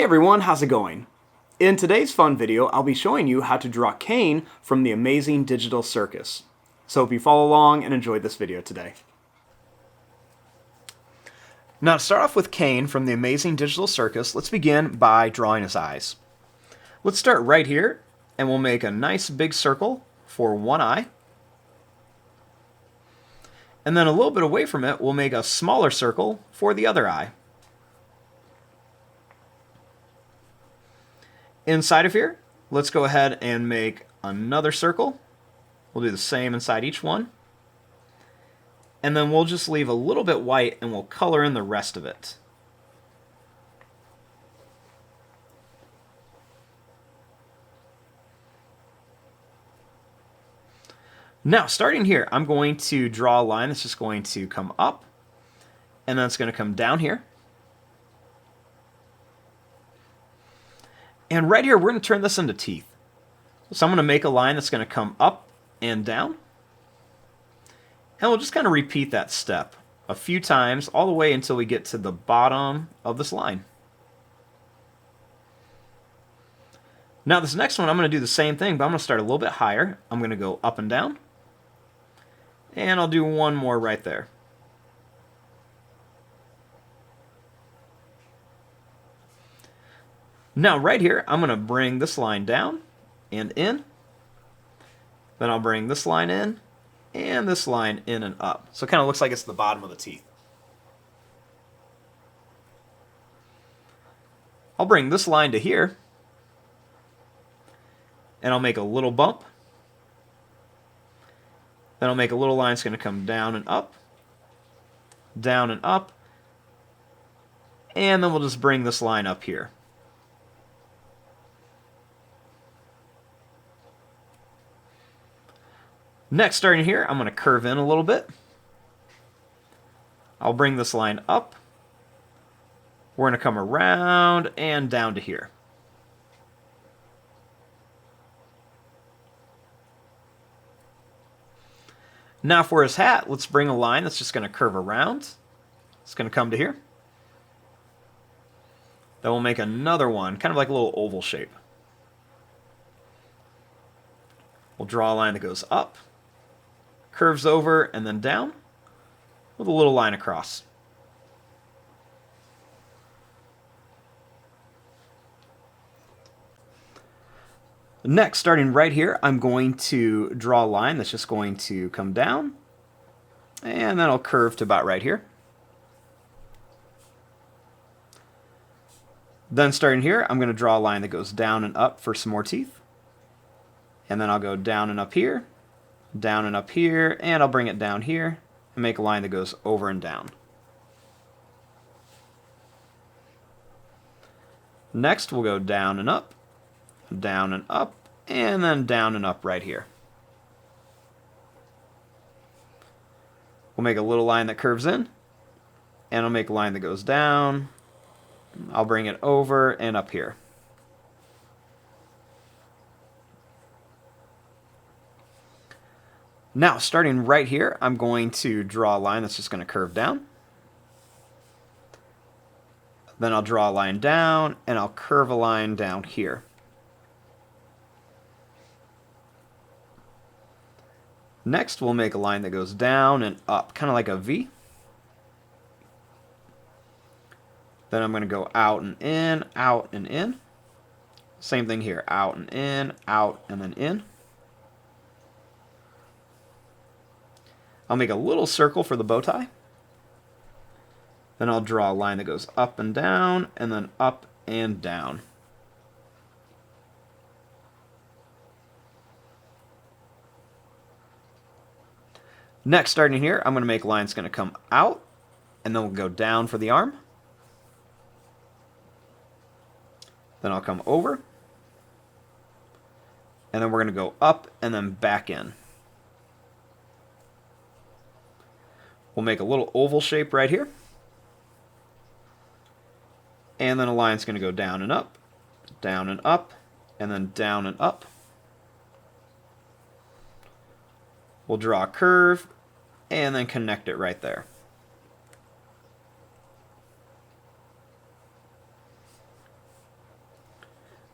Hey everyone, how's it going? In today's fun video, I'll be showing you how to draw Caine from the amazing Digital Circus. So hope you follow along and enjoy this video today. Now to start off with Caine from the amazing Digital Circus, let's begin by drawing his eyes. Let's start right here, and we'll make a nice big circle for one eye. And then a little bit away from it, we'll make a smaller circle for the other eye. Inside of here, let's go ahead and make another circle. We'll do the same inside each one. And then we'll just leave a little bit white and we'll color in the rest of it. Now, starting here, I'm going to draw a line that's just going to come up, and then it's going to come down here. And right here, we're going to turn this into teeth. So I'm going to make a line that's going to come up and down. And we'll just kind of repeat that step a few times all the way until we get to the bottom of this line. Now this next one, I'm going to do the same thing, but I'm going to start a little bit higher. I'm going to go up and down. And I'll do one more right there. Now right here, I'm going to bring this line down and in. Then I'll bring this line in and this line in and up. So it kind of looks like it's the bottom of the teeth. I'll bring this line to here. And I'll make a little bump. Then I'll make a little line that's going to come down and up. Down and up. And then we'll just bring this line up here. Next, starting here, I'm going to curve in a little bit. I'll bring this line up. We're going to come around and down to here. Now for his hat, let's bring a line that's just going to curve around. It's going to come to here. Then we'll make another one, kind of like a little oval shape. We'll draw a line that goes up, curves over, and then down with a little line across. Next, starting right here, I'm going to draw a line that's just going to come down, and then I'll curve to about right here. Then starting here, I'm going to draw a line that goes down and up for some more teeth. And then I'll go down and up here, and I'll bring it down here and make a line that goes over and down. Next, we'll go down and up, and then down and up right here. We'll make a little line that curves in, and I'll make a line that goes down. I'll bring it over and up here. Now, starting right here, I'm going to draw a line that's just going to curve down. Then I'll draw a line down, and I'll curve a line down here. Next, we'll make a line that goes down and up, kind of like a V. Then I'm going to go out and in, out and in. Same thing here, out and then in. I'll make a little circle for the bow tie. Then I'll draw a line that goes up and then up and down. Next, starting here, I'm going to make a line that's going to come out, and then we'll go down for the arm. Then I'll come over, and then we're going to go up and then back in. We'll make a little oval shape right here. And then a line's going to go down and up, and then down and up. We'll draw a curve, and then connect it right there.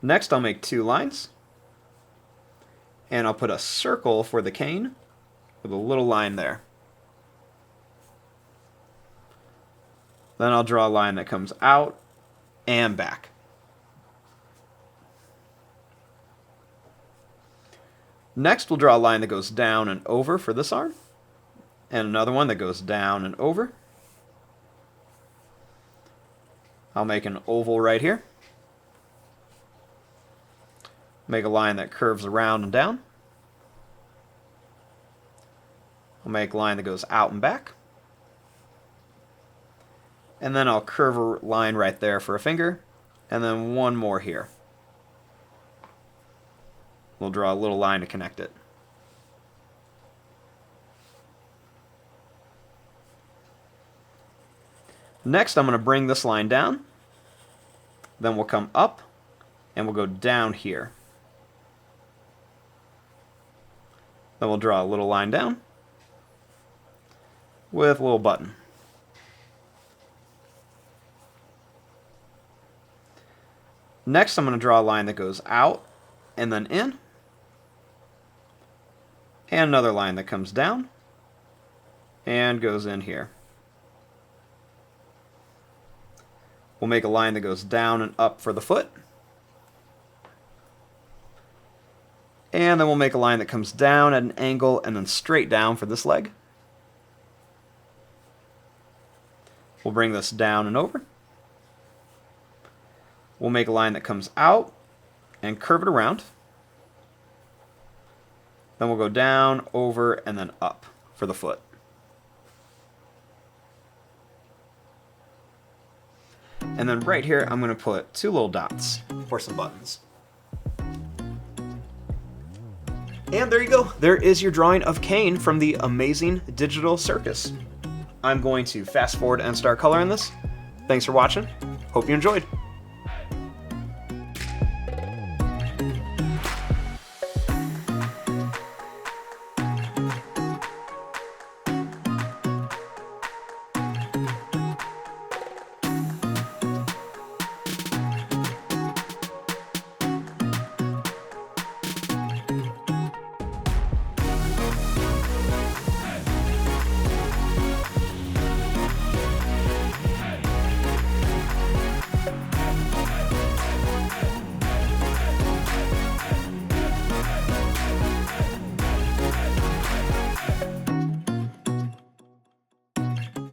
Next, I'll make 2 lines. And I'll put a circle for the cane with a little line there. Then I'll draw a line that comes out and back. Next, we'll draw a line that goes down and over for this arm, and another one that goes down and over. I'll make an oval right here. Make a line that curves around and down. I'll make a line that goes out and back. And then I'll curve a line right there for a finger, and then one more here. We'll draw a little line to connect it. Next, I'm going to bring this line down. Then we'll come up, and we'll go down here. Then we'll draw a little line down with a little button. Next, I'm going to draw a line that goes out and then in. And another line that comes down and goes in here. We'll make a line that goes down and up for the foot. And then we'll make a line that comes down at an angle and then straight down for this leg. We'll bring this down and over. We'll make a line that comes out and curve it around. Then we'll go down, over, and then up for the foot. And then right here, I'm going to put 2 little dots for some buttons. And there you go. There is your drawing of Caine from the amazing Digital Circus. I'm going to fast forward and start coloring this. Thanks for watching. Hope you enjoyed.